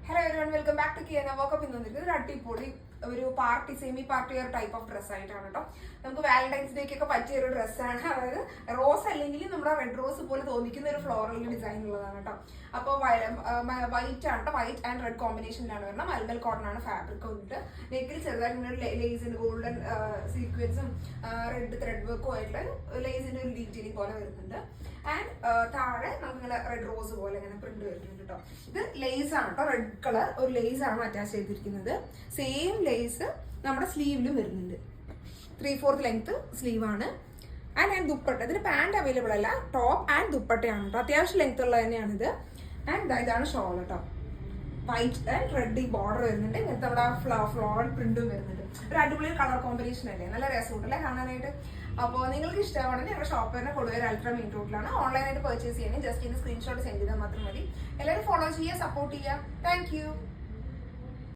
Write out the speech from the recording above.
Hello everyone, welcome back to Kiyana വോക്കപ്പ്. ഇന്ന് വന്നിരിക്കുന്നത് ഒരു അടിപൊളി ഒരു party semi party wear type of dress ആയിട്ടാണ് കേട്ടോ. നമുക്ക് വാലന്റൈൻസ് ഡേക്കൊക്കെ പറ്റിയ ഒരു ഡ്രസ്സാണ്. അതായത് റോസ് അല്ലെങ്കിൽ നമ്മുടെ റെഡ് റോസ് പോലെ തോന്നിക്കുന്ന ഒരു ഫ്ലോറൽ ഡിസൈൻ ഉള്ളതാണ് കേട്ടോ. അപ്പോൾ വൈറ്റ് ആണ് കേട്ടോ, വൈറ്റ് ആൻഡ് റെഡ് കോമ്പിനേഷനിലാണ് വരുന്നത്. മൽമൽ കോട്ടൺ ആണ് ഫാബ്രിക് വന്നിട്ട്. നെക്കിൽ ചെറുതായിട്ട് ലേസിന് ഗോൾഡൻ സീക്വൻസും റെഡ് ത്രെഡ് വർക്കും ആയിട്ടുള്ള ലേസിന്റെ ഒരു ഡീറ്റെയിലിംഗ് പോലെ വരുന്നുണ്ട്. ആൻഡ് താഴെ നമുക്കിങ്ങനെ റെഡ് റോസ് പോലെ ഇങ്ങനെ പ്രിന്റ് വരുന്നുണ്ട് കേട്ടോ. ഇത് ലേസ് ആണ് കേട്ടോ, റെഡ് കളർ ഒരു ലേസ് ആണ് അറ്റാച്ച് ചെയ്തിരിക്കുന്നത്. സെയിം ലേസ് നമ്മുടെ സ്ലീവിലും വരുന്നുണ്ട്. 3/4 ലെങ്ത് സ്ലീവ് ആണ്. ആൻഡ് ദുപ്പട്ട, ഇതിന് പാൻറ് അവൈലബിൾ അല്ല, ടോപ്പ് ആൻഡ് ദുപ്പട്ടയാണ് കേട്ടോ. അത്യാവശ്യം ലെങ്ത് ഉള്ളത് തന്നെയാണിത്. ആൻഡ് ഇതാണ് ഷോൾ കേട്ടോ. വൈറ്റ് ആൻഡ് റെഡ് ഈ ബോർഡർ വരുന്നുണ്ട്. ഇങ്ങനത്തെ അവിടെ ഫ്ലോറൽ പ്രിന്റും വരുന്നുണ്ട്. ഒരു അടിപൊളി കളർ കോമ്പിനേഷൻ അല്ലേ, നല്ല രസമുണ്ടല്ലേ കാണാനായിട്ട്. അപ്പോൾ നിങ്ങൾക്ക് ഇഷ്ടമാണെങ്കിൽ ഞങ്ങളുടെ ഷോപ്പ് തന്നെ കൊടുവർ അൾട്രാ മെയിൻ റോഡിലാണ്. ഓൺലൈനായിട്ട് പർച്ചേസ് ചെയ്യണേ ജസ്റ്റ് ഇതിന് സ്ക്രീൻഷോട്ട് സെൻഡ് ചെയ്താൽ മാത്രം മതി. എല്ലാവരും ഫോളോ ചെയ്യുക, സപ്പോർട്ട് ചെയ്യുക. താങ്ക്